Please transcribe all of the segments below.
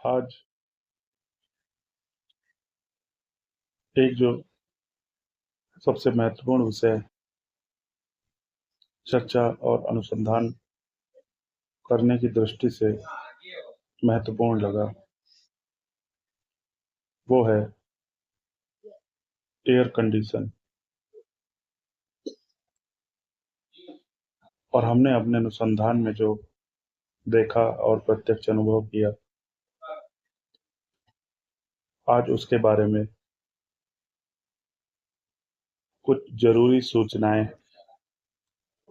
आज एक जो सबसे महत्वपूर्ण विषय चर्चा और अनुसंधान करने की दृष्टि से महत्वपूर्ण लगा, वो है एयर कंडीशन। और हमने अपने अनुसंधान में जो देखा और प्रत्यक्ष अनुभव किया, आज उसके बारे में कुछ ज़रूरी सूचनाएं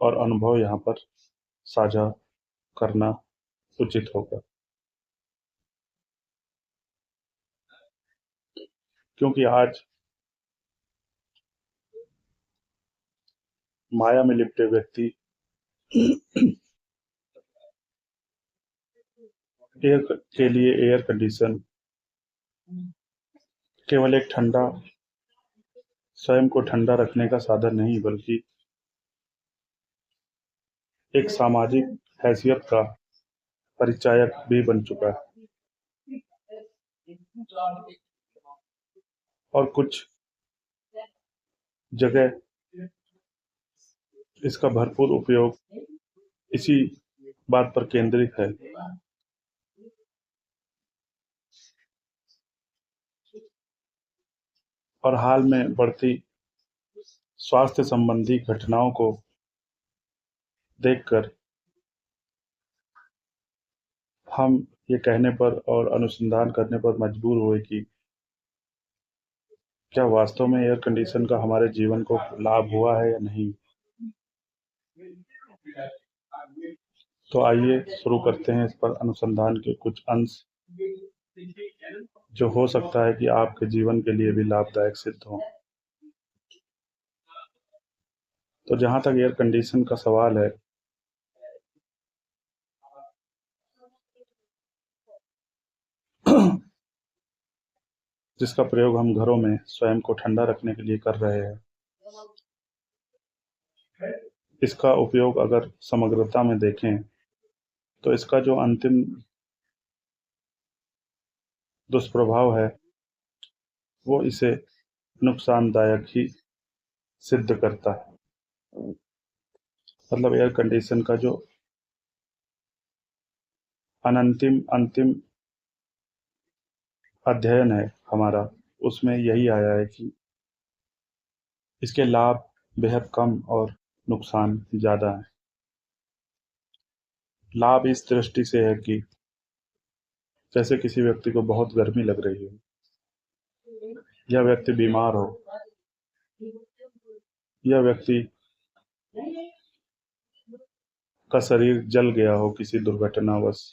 और अनुभव यहाँ पर साझा करना उचित होगा, क्योंकि आज माया में लिपटे व्यक्ति एयर के लिए एयर कंडीशन केवल एक ठंडा स्वयं को ठंडा रखने का साधन नहीं, बल्कि एक सामाजिक हैसियत का परिचायक भी बन चुका है। और कुछ जगह इसका भरपूर उपयोग इसी बात पर केंद्रित है और हाल में बढ़ती स्वास्थ्य संबंधी घटनाओं को देखकर हम ये कहने पर और अनुसंधान करने पर मजबूर हुए कि क्या वास्तव में एयर कंडीशन का हमारे जीवन को लाभ हुआ है या नहीं। तो आइए शुरू करते हैं इस पर अनुसंधान के कुछ अंश, जो हो सकता है कि आपके जीवन के लिए भी लाभदायक सिद्ध हों। तो जहाँ तक एयर कंडीशन का सवाल है, जिसका प्रयोग हम घरों में स्वयं को ठंडा रखने के लिए कर रहे हैं, इसका उपयोग अगर समग्रता में देखें तो इसका जो अंतिम दुष्प्रभाव है वो इसे नुकसानदायक ही सिद्ध करता है। मतलब एयर कंडीशन का जो अंतिम अध्ययन है हमारा, उसमें यही आया है कि इसके लाभ बेहद कम और नुकसान ज़्यादा है। लाभ इस दृष्टि से है कि जैसे किसी व्यक्ति को बहुत गर्मी लग रही हो, यह व्यक्ति बीमार हो, यह व्यक्ति का शरीर जल गया हो किसी दुर्घटनावश,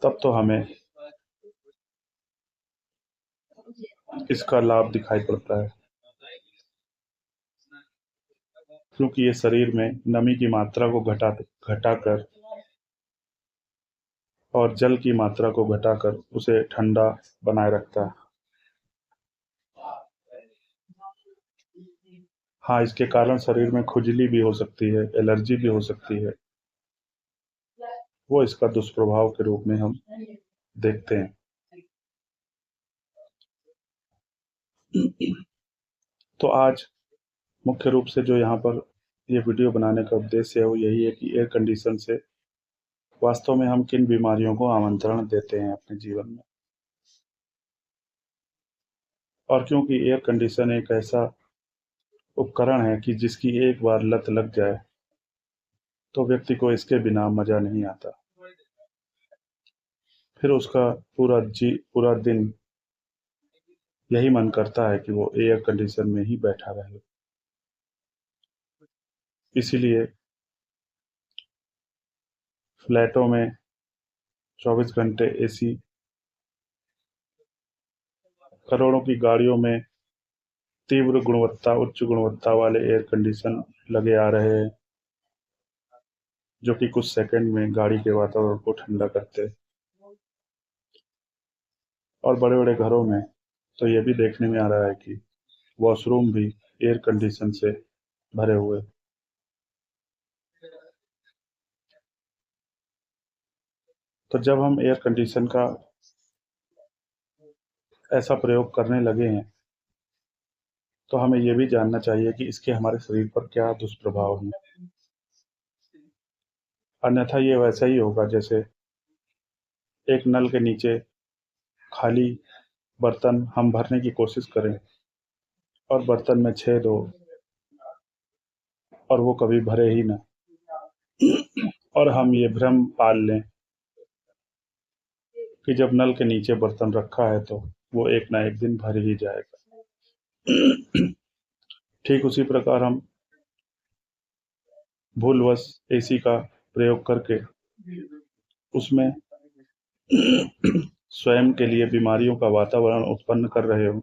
तब तो हमें इसका लाभ दिखाई पड़ता है, क्योंकि ये शरीर में नमी की मात्रा को घटाकर और जल की मात्रा को घटाकर उसे ठंडा बनाए रखता है। हाँ, इसके कारण शरीर में खुजली भी हो सकती है, एलर्जी भी हो सकती है, वो इसका दुष्प्रभाव के रूप में हम देखते हैं। तो आज मुख्य रूप से जो यहाँ पर ये वीडियो बनाने का उद्देश्य है वो यही है कि एयर कंडीशन से वास्तव में हम किन बीमारियों को आमंत्रण देते हैं अपने जीवन में। और क्योंकि एयर कंडीशन एक ऐसा उपकरण है कि जिसकी एक बार लत लग जाए तो व्यक्ति को इसके बिना मजा नहीं आता, फिर उसका पूरा दिन यही मन करता है कि वो एयर कंडीशन में ही बैठा रहे। इसीलिए फ्लैटों में 24 घंटे एसी, करोड़ों की गाड़ियों में उच्च गुणवत्ता वाले एयर कंडीशन लगे आ रहे हैं, जो कि कुछ सेकंड में गाड़ी के वातावरण को ठंडा करते हैं। और बड़े बड़े घरों में तो ये भी देखने में आ रहा है कि वॉशरूम भी एयर कंडीशन से भरे हुए। तो जब हम एयर कंडीशन का ऐसा प्रयोग करने लगे हैं, तो हमें ये भी जानना चाहिए कि इसके हमारे शरीर पर क्या दुष्प्रभाव हैं। अन्यथा ये वैसा ही होगा जैसे एक नल के नीचे खाली बर्तन हम भरने की कोशिश करें और बर्तन में छेद हो और वो कभी भरे ही ना, और हम ये भ्रम पाल लें कि जब नल के नीचे बर्तन रखा है तो वो एक ना एक दिन भर ही जाएगा। ठीक उसी प्रकार हम भूलवश एसी का प्रयोग करके उसमें स्वयं के लिए बीमारियों का वातावरण उत्पन्न कर रहे हो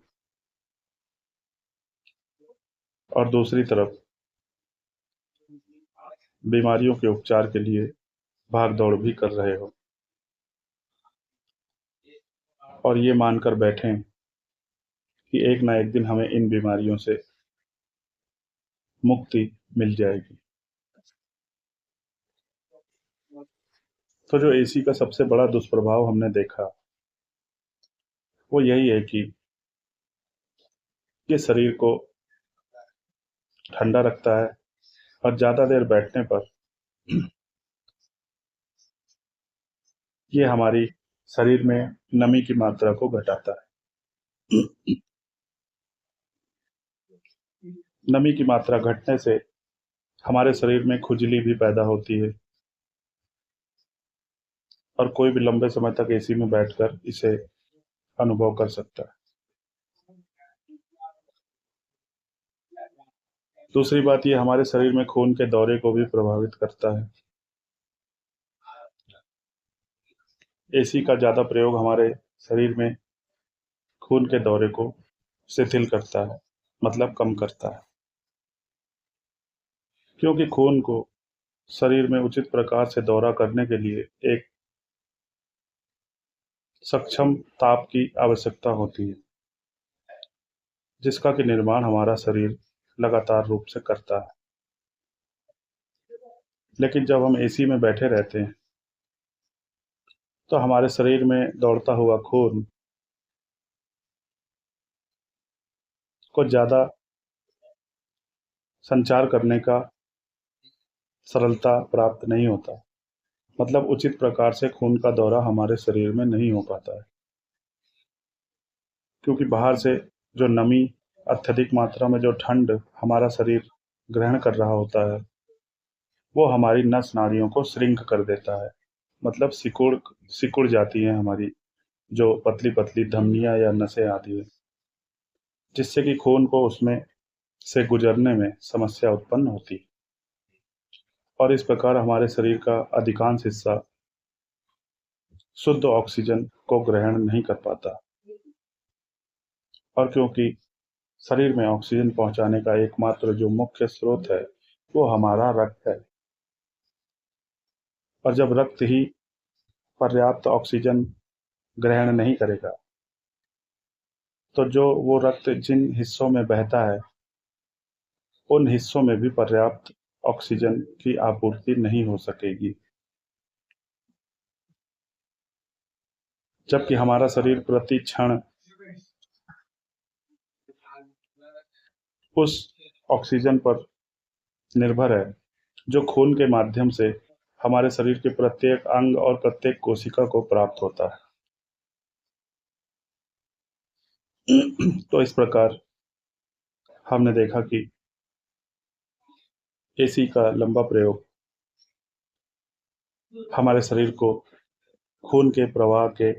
और दूसरी तरफ बीमारियों के उपचार के लिए भाग दौड़ भी कर रहे हो और ये मानकर बैठें कि एक ना एक दिन हमें इन बीमारियों से मुक्ति मिल जाएगी। तो जो एसी का सबसे बड़ा दुष्प्रभाव हमने देखा वो यही है कि ये शरीर को ठंडा रखता है और ज़्यादा देर बैठने पर ये हमारी शरीर में नमी की मात्रा को घटाता है। नमी की मात्रा घटने से हमारे शरीर में खुजली भी पैदा होती है और कोई भी लंबे समय तक एसी में बैठकर इसे अनुभव कर सकता है। दूसरी बात ये हमारे शरीर में खून के दौरे को भी प्रभावित करता है। एसी का ज़्यादा प्रयोग हमारे शरीर में खून के दौरे को शिथिल करता है, मतलब कम करता है, क्योंकि खून को शरीर में उचित प्रकार से दौरा करने के लिए एक सक्षम ताप की आवश्यकता होती है, जिसका कि निर्माण हमारा शरीर लगातार रूप से करता है। लेकिन जब हम एसी में बैठे रहते हैं तो हमारे शरीर में दौड़ता हुआ खून को ज़्यादा संचार करने का सरलता प्राप्त नहीं होता, मतलब उचित प्रकार से खून का दौरा हमारे शरीर में नहीं हो पाता है, क्योंकि बाहर से जो नमी, अत्यधिक मात्रा में जो ठंड हमारा शरीर ग्रहण कर रहा होता है वो हमारी नस नाड़ियों को श्रिंक कर देता है, मतलब सिकुड़ सिकुड़ जाती हैं हमारी जो पतली पतली धमनियां या नसें आती हैं, जिससे कि खून को उसमें से गुजरने में समस्या उत्पन्न होती है और इस प्रकार हमारे शरीर का अधिकांश हिस्सा शुद्ध ऑक्सीजन को ग्रहण नहीं कर पाता। और क्योंकि शरीर में ऑक्सीजन पहुंचाने का एकमात्र जो मुख्य स्रोत है वो हमारा रक्त है, और जब रक्त ही पर्याप्त ऑक्सीजन ग्रहण नहीं करेगा तो जो वो रक्त जिन हिस्सों में बहता है उन हिस्सों में भी पर्याप्त ऑक्सीजन की आपूर्ति नहीं हो सकेगी, जबकि हमारा शरीर प्रति क्षण उस ऑक्सीजन पर निर्भर है जो खून के माध्यम से हमारे शरीर के प्रत्येक अंग और प्रत्येक कोशिका को प्राप्त होता है। तो इस प्रकार हमने देखा कि एसी का लंबा प्रयोग हमारे शरीर को खून के प्रवाह के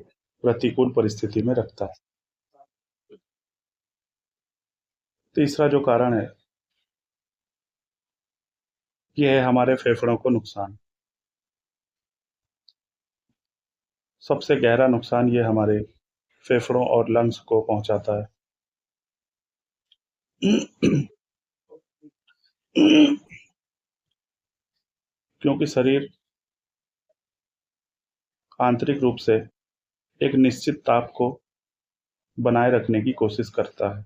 प्रतिकूल परिस्थिति में रखता है। तीसरा जो कारण है ये है हमारे फेफड़ों को नुकसान। सबसे गहरा नुकसान ये हमारे फेफड़ों और लंग्स को पहुंचाता है। क्योंकि शरीर आंतरिक रूप से एक निश्चित ताप को बनाए रखने की कोशिश करता है,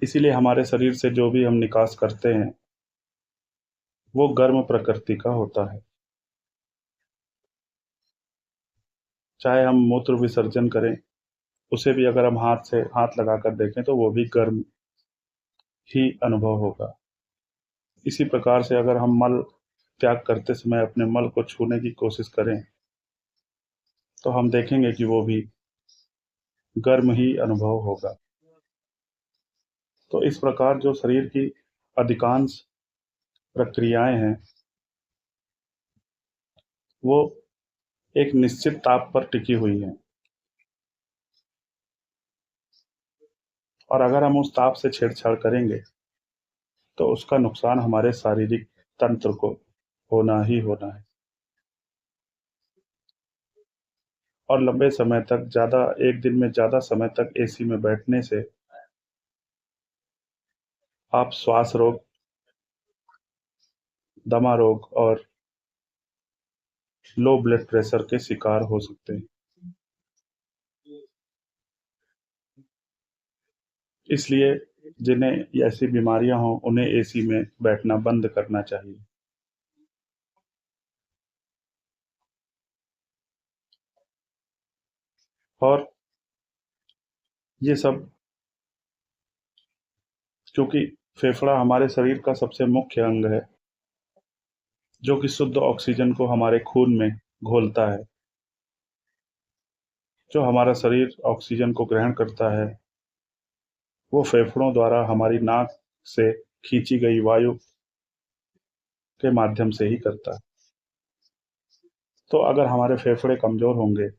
इसीलिए हमारे शरीर से जो भी हम निकास करते हैं वो गर्म प्रकृति का होता है। चाहे हम मूत्र विसर्जन करें, उसे भी अगर हम हाथ लगाकर देखें तो वो भी गर्म ही अनुभव होगा। इसी प्रकार से अगर हम मल त्याग करते समय अपने मल को छूने की कोशिश करें, तो हम देखेंगे कि वो भी गर्म ही अनुभव होगा। तो इस प्रकार जो शरीर की अधिकांश प्रक्रियाएं हैं, वो एक निश्चित ताप पर टिकी हुई हैं, और अगर हम उस ताप से छेड़छाड़ करेंगे, तो उसका नुकसान हमारे शारीरिक तंत्र को होना ही होना है। और लंबे समय तक एक दिन में ज़्यादा समय तक एसी में बैठने से आप श्वास रोग, दमा रोग और लो ब्लड प्रेशर के शिकार हो सकते हैं। इसलिए जिन्हें ऐसी बीमारियां हों, उन्हें एसी में बैठना बंद करना चाहिए। और ये सब क्योंकि फेफड़ा हमारे शरीर का सबसे मुख्य अंग है, जो कि शुद्ध ऑक्सीजन को हमारे खून में घोलता है। जो हमारा शरीर ऑक्सीजन को ग्रहण करता है, वो फेफड़ों द्वारा हमारी नाक से खींची गई वायु के माध्यम से ही करता है। तो अगर हमारे फेफड़े कमजोर होंगे,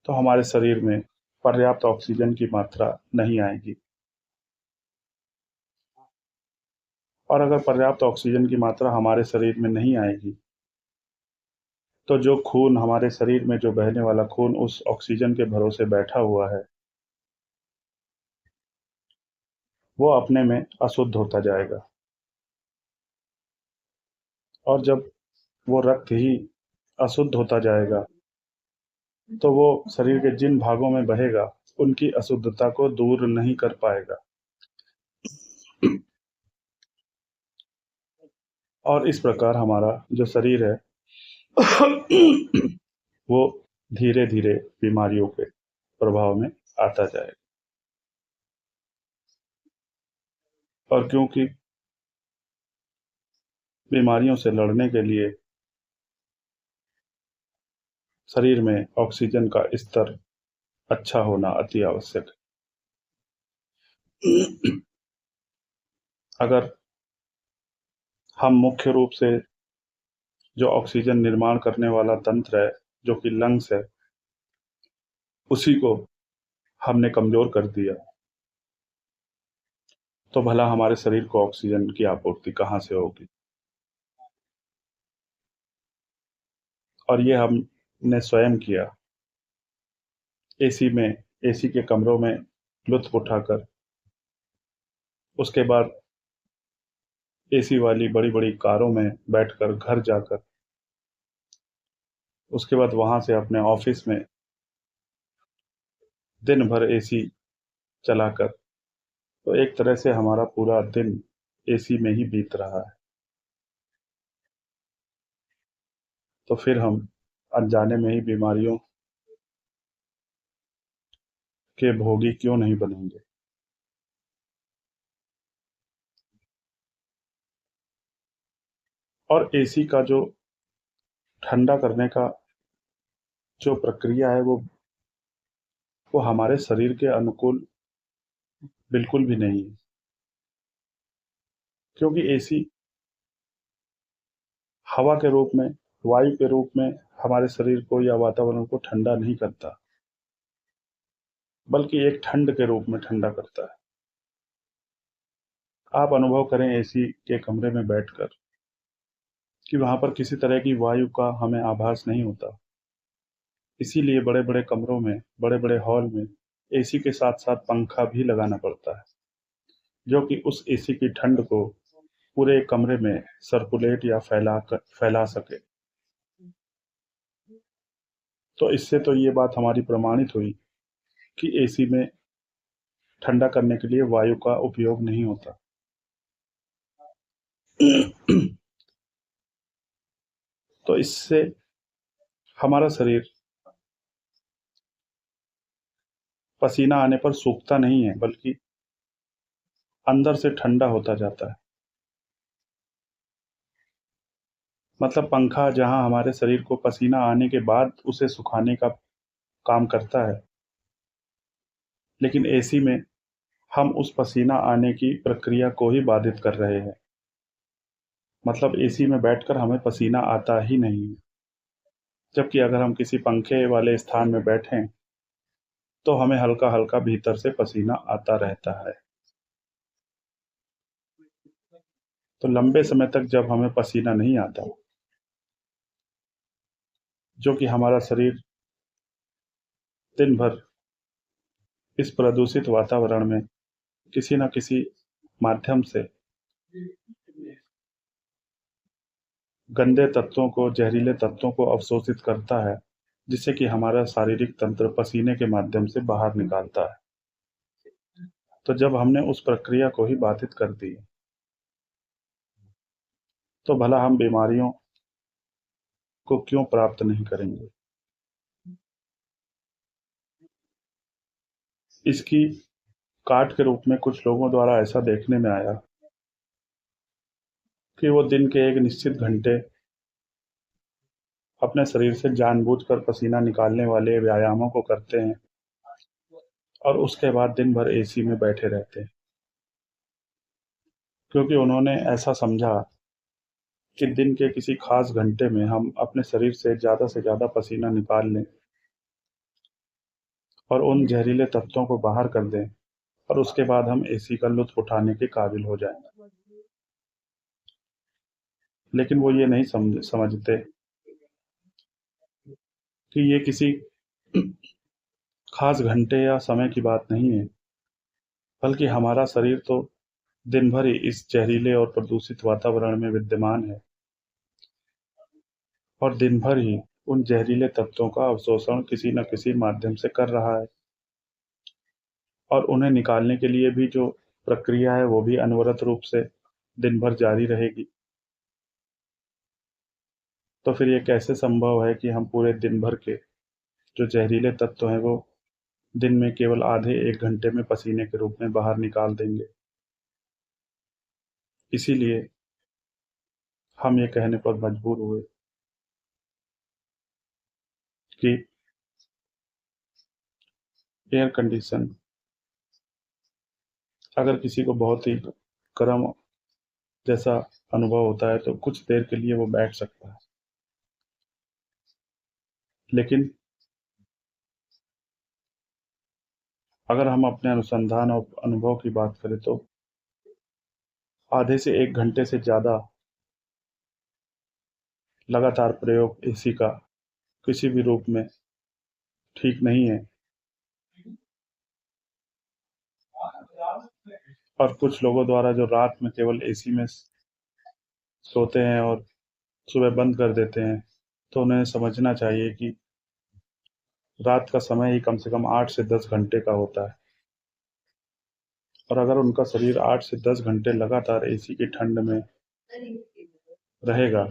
तो हमारे शरीर में पर्याप्त ऑक्सीजन की मात्रा नहीं आएगी, और अगर पर्याप्त ऑक्सीजन की मात्रा हमारे शरीर में नहीं आएगी, तो जो खून हमारे शरीर में, जो बहने वाला खून उस ऑक्सीजन के भरोसे बैठा हुआ है, वो अपने में अशुद्ध होता जाएगा। और जब वो रक्त ही अशुद्ध होता जाएगा, तो वो शरीर के जिन भागों में बहेगा, उनकी अशुद्धता को दूर नहीं कर पाएगा, और इस प्रकार हमारा जो शरीर है वो धीरे धीरे बीमारियों के प्रभाव में आता जाएगा। और क्योंकि बीमारियों से लड़ने के लिए शरीर में ऑक्सीजन का स्तर अच्छा होना अति आवश्यक है। अगर हम मुख्य रूप से जो ऑक्सीजन निर्माण करने वाला तंत्र है, जो कि लंग्स है, उसी को हमने कमजोर कर दिया, तो भला हमारे शरीर को ऑक्सीजन की आपूर्ति कहाँ से होगी। और ये हमने स्वयं किया। एसी में, एसी के कमरों में लुत्फ उठाकर, उसके बाद एसी वाली बड़ी बड़ी कारों में बैठकर घर जाकर, उसके बाद वहां से अपने ऑफिस में दिन भर एसी चलाकर, तो एक तरह से हमारा पूरा दिन एसी में ही बीत रहा है। तो फिर हम अनजाने में ही बीमारियों के भोगी क्यों नहीं बनेंगे। और एसी का जो ठंडा करने का जो प्रक्रिया है, वो हमारे शरीर के अनुकूल बिल्कुल भी नहीं है। क्योंकि एसी हवा के रूप में, वायु के रूप में हमारे शरीर को या वातावरण को ठंडा नहीं करता, बल्कि एक ठंड के रूप में ठंडा करता है। आप अनुभव करें एसी के कमरे में बैठकर कि वहां पर किसी तरह की वायु का हमें आभास नहीं होता। इसीलिए बड़े बड़े कमरों में, बड़े बड़े हॉल में एसी के साथ साथ पंखा भी लगाना पड़ता है, जो कि उस एसी की ठंड को पूरे कमरे में सर्कुलेट या फैला सके। तो इससे तो ये बात हमारी प्रमाणित हुई कि एसी में ठंडा करने के लिए वायु का उपयोग नहीं होता। तो इससे हमारा शरीर पसीना आने पर सूखता नहीं है, बल्कि अंदर से ठंडा होता जाता है। मतलब पंखा जहाँ हमारे शरीर को पसीना आने के बाद उसे सुखाने का काम करता है, लेकिन एसी में हम उस पसीना आने की प्रक्रिया को ही बाधित कर रहे हैं। मतलब एसी में बैठकर हमें पसीना आता ही नहीं है। जबकि अगर हम किसी पंखे वाले स्थान में बैठें, तो हमें हल्का-हल्का भीतर से पसीना आता रहता है। तो लंबे समय तक जब हमें पसीना नहीं आता, जो कि हमारा शरीर दिन भर इस प्रदूषित वातावरण में किसी न किसी माध्यम से गंदे तत्वों को, जहरीले तत्वों को अवशोषित करता है, जिससे कि हमारा शारीरिक तंत्र पसीने के माध्यम से बाहर निकालता है। तो जब हमने उस प्रक्रिया को ही बाधित कर दी, तो भला हम बीमारियों को क्यों प्राप्त नहीं करेंगे? इसकी काट के रूप में कुछ लोगों द्वारा ऐसा देखने में आया कि वो दिन के एक निश्चित घंटे अपने शरीर से जानबूझकर पसीना निकालने वाले व्यायामों को करते हैं और उसके बाद दिन भर एसी में बैठे रहते हैं, क्योंकि उन्होंने ऐसा समझा कि दिन के किसी खास घंटे में हम अपने शरीर से ज़्यादा पसीना निकाल लें और उन जहरीले तत्वों को बाहर कर दें और उसके बाद हम एसी का लुत्फ़ उठाने के काबिल हो जाएँ। लेकिन वो ये नहीं समझते कि ये किसी खास घंटे या समय की बात नहीं है, बल्कि हमारा शरीर तो दिन भर ही इस जहरीले और प्रदूषित वातावरण में विद्यमान है और दिन भर ही उन जहरीले तत्वों का अवशोषण किसी न किसी माध्यम से कर रहा है और उन्हें निकालने के लिए भी जो प्रक्रिया है, वो भी अनवरत रूप से दिन भर जारी रहेगी। तो फिर ये कैसे संभव है कि हम पूरे दिन भर के जो जहरीले तत्व हैं, वो दिन में केवल आधे 1 घंटे में पसीने के रूप में बाहर निकाल देंगे? इसीलिए हम ये कहने पर मजबूर हुए कि एयर कंडीशन अगर किसी को बहुत ही गर्म जैसा अनुभव होता है, तो कुछ देर के लिए वो बैठ सकता है। लेकिन अगर हम अपने अनुसंधान और अनुभव की बात करें, तो आधे से 1 घंटे से ज़्यादा लगातार प्रयोग एसी का किसी भी रूप में ठीक नहीं है। और कुछ लोगों द्वारा जो रात में केवल एसी में सोते हैं और सुबह बंद कर देते हैं, तो उन्हें समझना चाहिए कि रात का समय ही कम से कम 8 से 10 घंटे का होता है और अगर उनका शरीर 8 से 10 घंटे लगातार एसी की ठंड में रहेगा,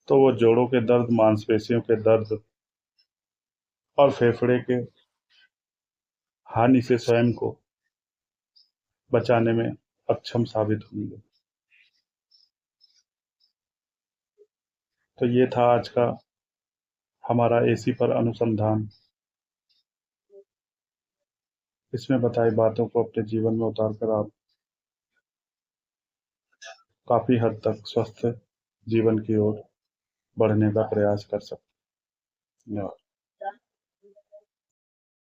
तो वो जोड़ों के दर्द, मांसपेशियों के दर्द और फेफड़े के हानि से स्वयं को बचाने में अक्षम साबित होंगे। तो ये था आज का हमारा एसी पर अनुसंधान। इसमें बताई बातों को अपने जीवन में उतार कर आप काफ़ी हद तक स्वस्थ जीवन की ओर बढ़ने का प्रयास कर सकते हैं। धन्यवाद।